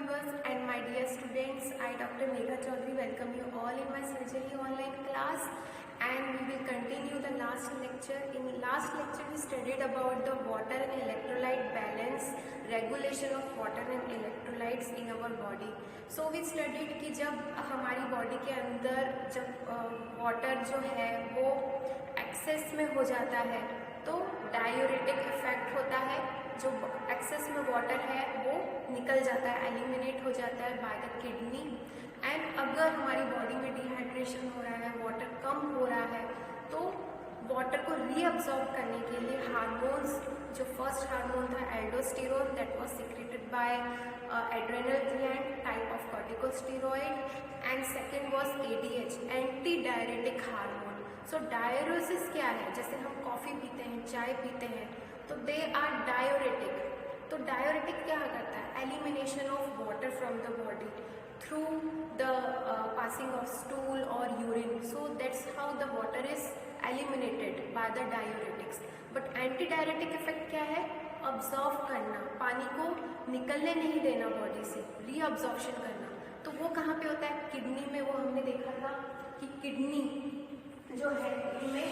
viewers and my dear students, I Dr. Megha Chaudhary welcome you all in my surgery online class, and we will continue the last lecture. In last lecture we studied about the water and electrolyte balance, regulation of water and electrolytes in our body. So we studied कि जब हमारी body के अंदर जब water जो है वो access में हो जाता है तो डायूरेटिक इफेक्ट होता है, जो एक्सेस में वाटर है वो निकल जाता है, एलिमिनेट हो जाता है बाय द किडनी। एंड अगर हमारी बॉडी में डिहाइड्रेशन हो रहा है, वाटर कम हो रहा है, तो वाटर को रीअब्सॉर्ब करने के लिए हार्मोन्स, जो फर्स्ट हार्मोन था aldosterone that was secreted by adrenal gland type of corticosteroid, and second was ADH anti diuretic hormone. So diuresis क्या है? जैसे हम कॉफ़ी पीते हैं, चाय पीते हैं, तो दे आर डायोरेटिक। तो डायोरेटिक क्या करता है? Elimination of water from the body through the passing of stool और urine, so that's how the water is eliminated by the diuretics. But anti diuretic effect क्या है? अब्जॉर्व करना, पानी को निकलने नहीं देना बॉडी से, रीअब्जॉर्प्शन करना। तो वो कहाँ पे होता है? किडनी में। वो हमने देखा था कि किडनी जो है इनमें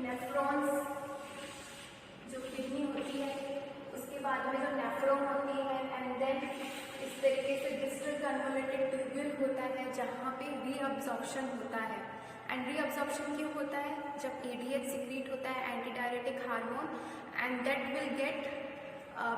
नेफ्रॉन्स, जो किडनी होती है उसके बाद में जो नेफ्रॉन होती है, एंड देन इस तरीके से डिस्टल कन्वोल्यूटेड ट्यूब्यूल होता है जहाँ पे रीअब्जॉर्प्शन होता है। एंड रीअब्जॉर्प्शन क्यों होता है? जब एडीएच सिक्रीट होता है, anti diuretic hormone, and that will get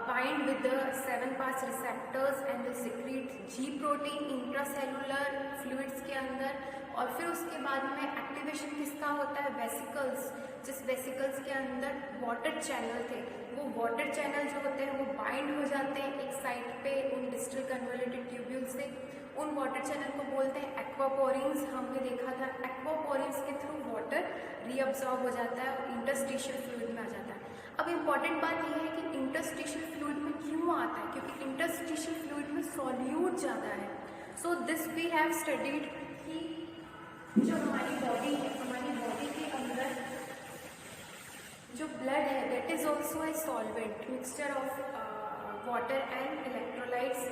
bind with the 7-pass receptors and will secrete G protein intracellular fluids के अंदर। और फिर उसके बाद में एक्टिवेशन किसका होता है? वेसिकल्स। जिस वेसिकल्स के अंदर वाटर चैनल थे, वो वाटर चैनल जो होते हैं वो बाइंड हो जाते हैं एक साइड पे उन डिस्टल कन्वोल्यूटेड ट्यूब्यूल से। उन वाटर चैनल को बोलते हैं एक्वापोरिन्स। हमने देखा था एक्वापोरिन्स के थ्रू वाटर रीअब्सॉर्ब हो जाता है और इंटरस्टिशियल फ्लूइड में आ जाता है। अब इम्पॉर्टेंट बात यह है कि इंटरस्टिशियल फ्लूइड में क्यों आता है? क्योंकि इंटरस्टिशियल फ्लूइड में सॉल्यूट ज़्यादा है। So this we have studied कि जो हमारी बॉडी है, हमारी बॉडी के अंदर जो ब्लड है that is also a solvent, mixture of water and electrolytes.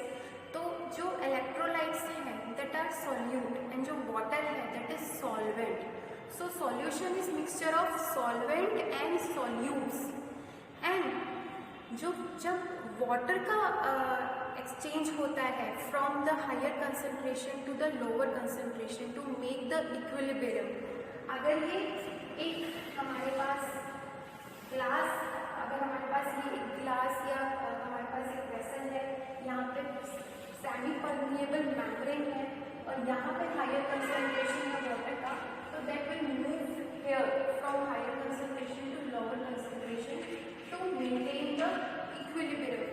तो जो इलेक्ट्रोलाइट्स हैं दैट आर सॉल्यूट एंड जो वाटर है that is solvent. So solution is mixture of solvent and solutes. And जब वाटर का एक्सचेंज होता है from the higher concentration to the lower concentration to make the equilibrium. अगर ये एक हमारे पास ग्लास, अगर हमारे पास ये एक ग्लास या हमारे पास एक वेसल है, यहाँ पे सेमी परमिएबल मेम्ब्रेन है और यहाँ पे हायर कंसंट्रेशन है वाटर का, तो that will move here from higher concentration to lower concentration to maintain the equilibrium.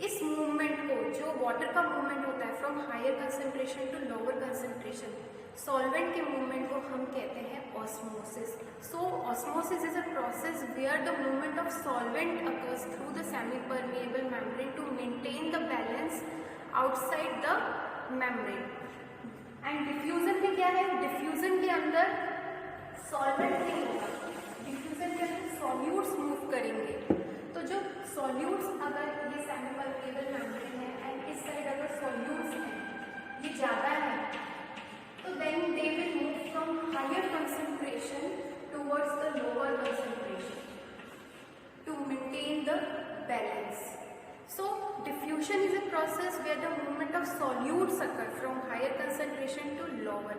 इस मूवमेंट को, जो वाटर का मूवमेंट होता है from higher concentration to lower concentration, solvent के मूवमेंट को हम कहते हैं osmosis. So osmosis is a process where the movement of solvent occurs through the semi permeable membrane to maintain the balance outside the membrane. And diffusion में क्या है? Diffusion के अंदर सॉल्वेंट नहीं होगा, डिफ्यूजन के अंदर सॉल्यूट्स मूव करेंगे। तो जो सॉल्यूट्स, अगर ये सेमी परमिएबल मेम्ब्रेन है एंड इस साइड अगर सॉल्यूट्स हैं ये ज़्यादा है, तो then they will move from higher concentration towards the lower concentration to maintain the balance. So diffusion is a process where the movement of solutes occur from higher concentration to lower,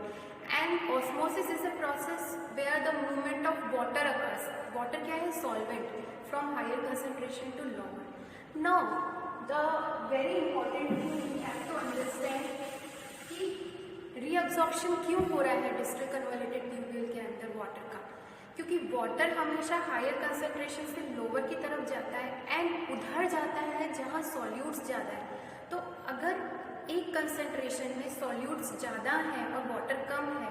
and osmosis is a process where the movement of water occurs. Water क्या है? Solvent, from higher concentration to lower. Now the very important thing we have to understand कि reabsorption क्यों हो रहा है distal convoluted tubule के अंदर water का? क्योंकि वाटर हमेशा हायर कंसंट्रेशन से लोअर की तरफ जाता है एंड उधर जाता है जहाँ सॉल्यूट्स ज़्यादा है। तो अगर एक कंसंट्रेशन में सॉल्यूट्स ज़्यादा हैं और वाटर कम है,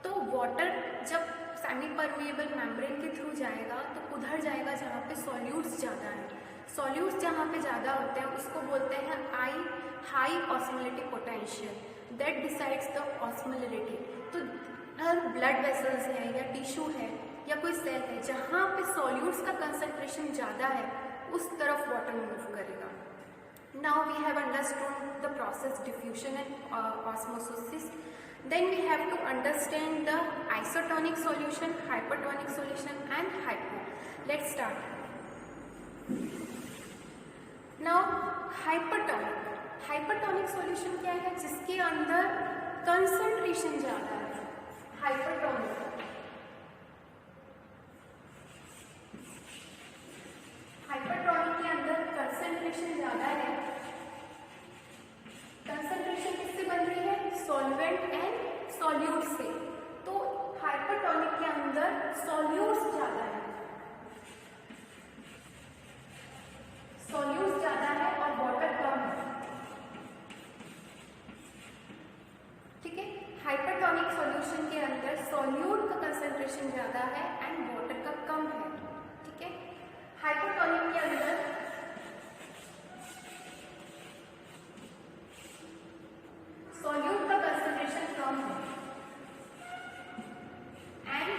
तो वाटर जब सेमी परमिएबल मेम्ब्रेन के थ्रू जाएगा तो उधर जाएगा जहाँ पे सॉल्यूट्स ज़्यादा हैं। सॉल्यूट्स जहाँ पे ज़्यादा होते हैं उसको बोलते हैं high osmolytic potential that decides the osmolality. तो हर ब्लड वेसल्स है या टिश्यू है या कोई सेल है जहाँ पे सॉल्यूट्स का कंसंट्रेशन ज़्यादा है उस तरफ वाटर मूव करेगा। Now we have understood the process diffusion and osmosis. Then we have to understand the isotonic solution, hypertonic solution and hypo. Let's start. Now hypertonic solution क्या है? जिसके अंदर कंसंट्रेशन ज्यादा है। हाइपरटोनिक के अंदर कंसंट्रेशन ज्यादा है। कंसंट्रेशन किससे बन रही है? सॉल्वेंट एंड सॉल्यूट से। तो हाइपरटोनिक के अंदर सॉल्यूट्स ज्यादा है, सॉल्यूट्स ज्यादा है और वाटर कम है। ठीक है, हाइपरटोनिक सॉल्यूशन के अंदर सॉल्यूट का कंसंट्रेशन ज्यादा है एंड वाटर का कम है। ठीक है, हाइपरटोनिक के अंदर सॉल्यूट का कंसंट्रेशन कम है एंड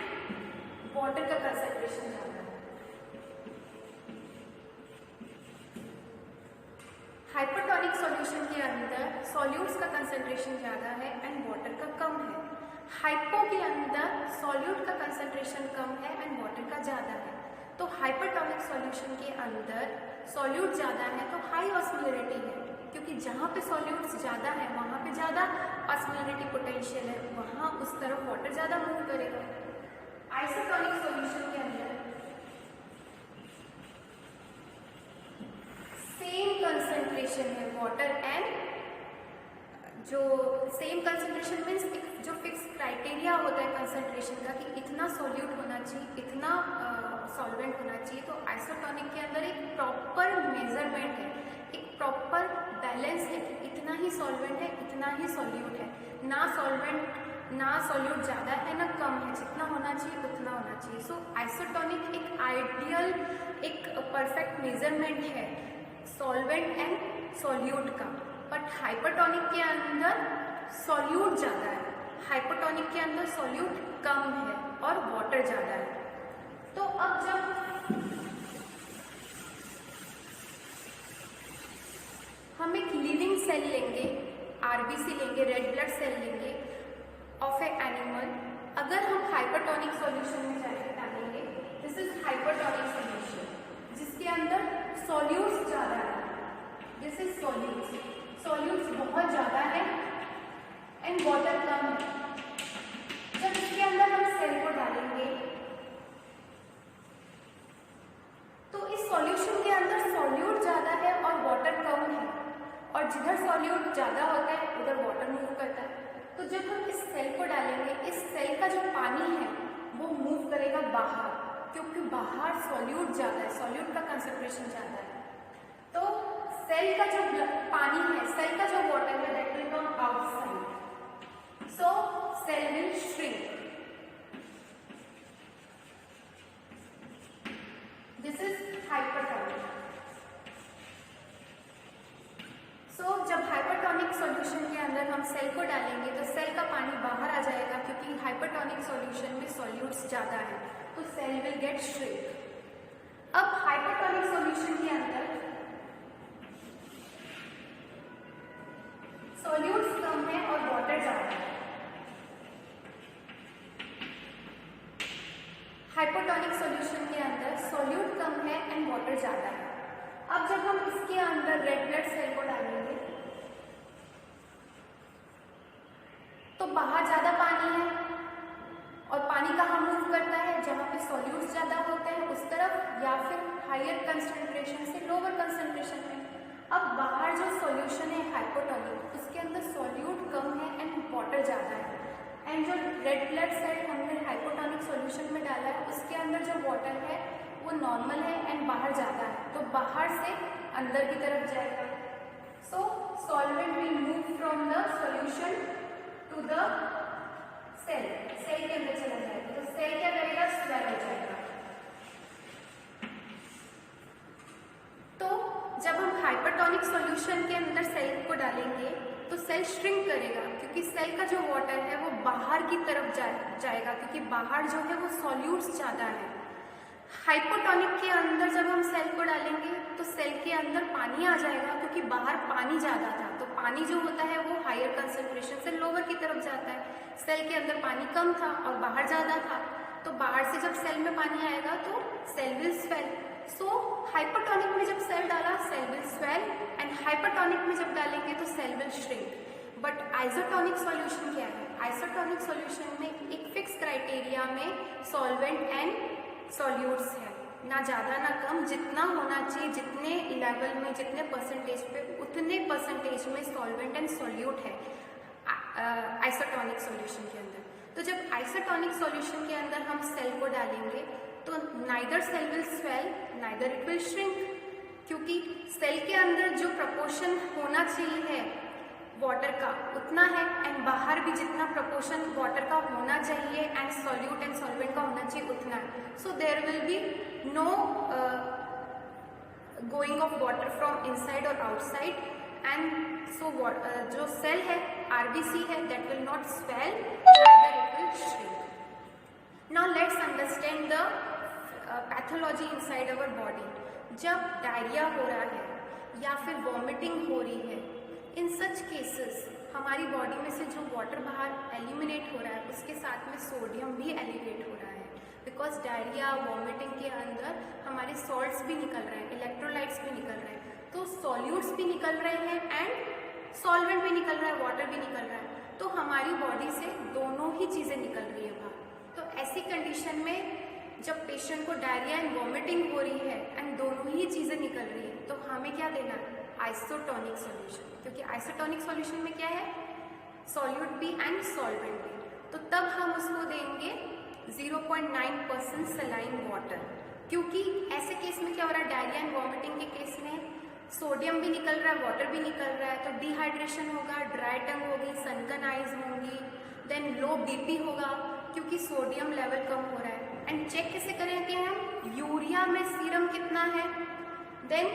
वाटर का कंसंट्रेशन ज्यादा है। हाइपरटोनिक सॉल्यूशन के अंदर सॉल्यूट्स का कंसंट्रेशन ज़्यादा है एंड वाटर का कम है। हाइपो के अंदर सॉल्यूट का कंसंट्रेशन कम है एंड वाटर का ज़्यादा है। तो हाइपरटोनिक सॉल्यूशन के अंदर सॉल्यूट ज़्यादा है तो हाई ऑस्मोलरिटी है, क्योंकि जहाँ पे सॉल्यूट्स ज़्यादा है वहाँ पे ज़्यादा ऑस्मोलरिटी पोटेंशियल है, वहाँ उस तरफ वाटर ज़्यादा मूव करेगा। आइसोटोनिक सॉल्यूशन के अंदर सेम कंसंट्रेशन है वाटर एंड, जो सेम कंसंट्रेशन मीन्स जो फिक्स क्राइटेरिया होता है कंसंट्रेशन का कि इतना सॉल्यूट होना चाहिए, इतना सॉल्वेंट होना चाहिए। तो आइसोटोनिक के अंदर एक प्रॉपर मेजरमेंट है, एक प्रॉपर बैलेंस है कि इतना ही सॉल्वेंट है, इतना ही सॉल्यूट है, ना सॉल्यूट ज़्यादा है ना कम है, जितना होना चाहिए उतना होना चाहिए। सो आइसोटोनिक एक आइडियल, एक परफेक्ट मेजरमेंट है सॉल्वेंट एंड सॉल्यूट का। बट हाइपरटोनिक के अंदर सॉल्यूट ज़्यादा है, हाइपरटोनिक के अंदर सॉल्यूट कम है और वाटर ज़्यादा है। तो अब जब हम एक लिविंग सेल लेंगे, आरबीसी लेंगे, रेड ब्लड सेल लेंगे ऑफ ए एनिमल, अगर हम हाइपरटोनिक सॉल्यूशन में डालेंगे, दिस इज हाइपरटोनिक सॉल्यूशन जिसके अंदर सॉल्यूट्स ज़्यादा है, दिस इज सॉल्यूट्स बहुत ज़्यादा है एंड वाटर कम है। जब इसके अंदर हम सेल को डालेंगे तो इस सॉल्यूशन के अंदर सॉल्यूट ज़्यादा है और वाटर कम है, और जिधर सॉल्यूट ज़्यादा होता है उधर वाटर मूव करता है। तो जब हम इस सेल को डालेंगे, इस सेल का जो पानी है वो मूव करेगा बाहर, क्योंकि बाहर सॉल्यूट ज़्यादा है, सॉल्यूट का कंसंट्रेशन ज़्यादा है। तो सेल का जो पानी है, सेल का जो वाटर है that will come outside, so cell will shrink. This is hypertonic. So जब हाइपरटोनिक सॉल्यूशन के अंदर हम सेल को डालेंगे तो सेल का पानी बाहर आ जाएगा, क्योंकि हाइपरटोनिक सॉल्यूशन में सॉल्यूट्स ज़्यादा है, तो सेल विल गेट श्रिंक। अब हाइपरटोनिक सॉल्यूशन के अंदर सॉल्यूट्स कम है और वाटर ज़्यादा है। हाइपरटोनिक सॉल्यूशन के अंदर सॉल्यूट कम है एंड वाटर ज़्यादा है। अब जब हम इसके अंदर रेड ब्लड सेल को डालेंगे तो बाहर ज़्यादा पानी है, और पानी कहाँ मूव करता है? जहाँ पे सॉल्यूट्स ज़्यादा होते हैं उस तरफ, या फिर हायर कंसंट्रेशन से लोअर कंसंट्रेशन में। अब बाहर जो सॉल्यूशन है हाइपोटोनिक, उसके अंदर सॉल्यूट कम है एंड वाटर ज़्यादा है, एंड जो रेड ब्लड सेल हमने हाइपोटोनिक सॉल्यूशन में डाला है उसके अंदर जो वाटर है वो नॉर्मल है एंड बाहर ज़्यादा है, तो बाहर से अंदर की तरफ जाएगा। So solvent will move from the solution to the cell, cell के अंदर चला जाएगा, तो सेल क्या करेगा? स्वेल हो जाएगा। तो जब हम हाइपरटोनिक सॉल्यूशन के अंदर सेल को डालेंगे तो सेल श्रिंक करेगा, क्योंकि सेल का जो वाटर है वो बाहर की तरफ जाएगा, क्योंकि बाहर जो है वो सॉल्यूट्स ज़्यादा है। हाइपोटोनिक के अंदर जब हम सेल को डालेंगे तो सेल के अंदर पानी आ जाएगा, क्योंकि बाहर पानी ज़्यादा था, तो पानी जो होता है वो हायर कंसंट्रेशन से लोअर की तरफ जाता है। सेल के अंदर पानी कम था और बाहर ज़्यादा था, तो बाहर से जब सेल में पानी आएगा तो cell will swell. So hypertonic में जब सेल डाला, cell will swell, and hypertonic में जब डालेंगे तो cell will shrink. But isotonic solution क्या है? आइसोटोनिक सॉल्यूशन में एक फिक्स क्राइटेरिया में सॉल्वेंट एंड सॉल्यूट्स है, ना ज़्यादा ना कम, जितना होना चाहिए, जितने लेवल में, जितने परसेंटेज पे, उतने परसेंटेज में सॉल्वेंट एंड सॉल्यूट है आइसोटोनिक सॉल्यूशन के अंदर। तो जब आइसोटोनिक सॉल्यूशन के अंदर हम सेल को डालेंगे तो neither cell will swell neither it will shrink, क्योंकि सेल के अंदर जो प्रपोर्शन होना चाहिए है वाटर का उतना है, एंड बाहर भी जितना प्रपोर्शन वाटर का होना चाहिए एंड सॉल्यूट एंड सॉल्वेंट का होना चाहिए उतना है। So there will be no going of water from inside और आउटसाइड, एंड सो जो सेल है आरबीसी है that will not swell neither it will shrink. Now let's understand the pathology inside our body. जब diarrhoea हो रहा है या फिर वॉमिटिंग हो रही है, इन सच केसेस हमारी बॉडी में से जो वाटर बाहर एलिमिनेट हो रहा है उसके साथ में सोडियम भी एलिमिनेट हो रहा है, बिकॉज डायरिया वॉमिटिंग के अंदर हमारे सॉल्ट्स भी निकल रहे हैं, इलेक्ट्रोलाइट्स भी निकल रहे हैं, तो सॉल्यूट्स भी निकल रहे हैं एंड सॉल्वेंट भी निकल रहा है, वाटर भी निकल रहा है, तो हमारी बॉडी से दोनों ही चीज़ें निकल रही है बाहर। तो ऐसी कंडीशन में जब पेशेंट को डायरिया एंड वॉमिटिंग हो रही है एंड दोनों ही चीज़ें निकल रही है, तो हमें क्या देना है? आइसोटोनिक सॉल्यूशन, क्योंकि आइसोटोनिक सॉल्यूशन में क्या है? सॉल्यूट भी एंड सॉल्वेंट भी। तो तब हम उसको देंगे 0.9% सलाइन वाटर, क्योंकि ऐसे केस में क्या हो रहा है? डायरिया एंड वॉमिटिंग के केस में सोडियम भी निकल रहा है, वाटर भी निकल रहा है, तो डिहाइड्रेशन होगा, ड्राई टंग होगी, सनकन आइज होंगी, देन लो बीपी होगा, क्योंकि सोडियम लेवल कम हो रहा है। एंड चेक कैसे करेंगे हम? यूरिया में सीरम कितना है, देन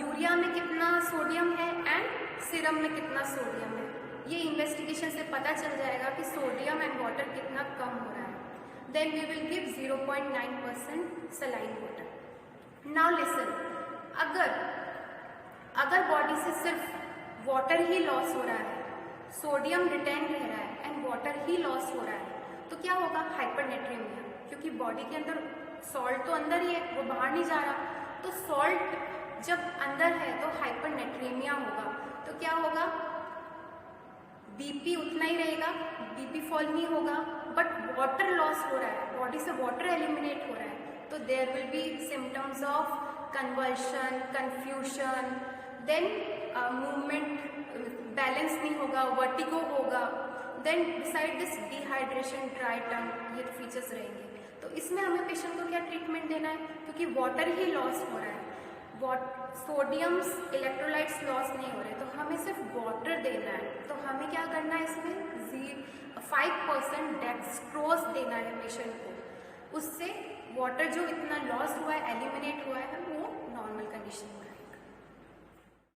यूरिया में कितना सोडियम है एंड सीरम में कितना सोडियम है, ये इन्वेस्टिगेशन से पता चल जाएगा कि सोडियम एंड वाटर कितना कम हो रहा है। Then we will give 0.9% saline water. Now listen, अगर बॉडी से सिर्फ वाटर ही लॉस हो रहा है, सोडियम रिटेन रह रहा है एंड वाटर ही लॉस हो रहा है, तो क्या होगा? हाइपरनेट्रेमिया, क्योंकि बॉडी के अंदर सॉल्ट तो अंदर ही है, वो बाहर नहीं जा रहा, तो सॉल्ट जब अंदर है तो हाइपरनेट्रेमिया होगा। तो क्या होगा? बीपी उतना ही रहेगा, बीपी फॉल नहीं होगा, बट वाटर लॉस हो रहा है, बॉडी से वाटर एलिमिनेट हो रहा है, तो there will be symptoms of conversion, confusion, then movement balance नहीं होगा, वर्टिगो होगा, then beside this dehydration, dry tongue, ये फीचर्स रहेंगे। तो इसमें हमें पेशेंट को क्या ट्रीटमेंट देना है? क्योंकि वाटर ही लॉस हो रहा है, सोडियम्स इलेक्ट्रोलाइट्स लॉस नहीं हो रहे, तो हमें सिर्फ वाटर देना है। तो हमें क्या करना है? इसमें 5% डेक्सट्रोज देना है पेशेंट को, उससे वाटर जो इतना लॉस हुआ है, एलिमिनेट हुआ है, वो नॉर्मल कंडीशन में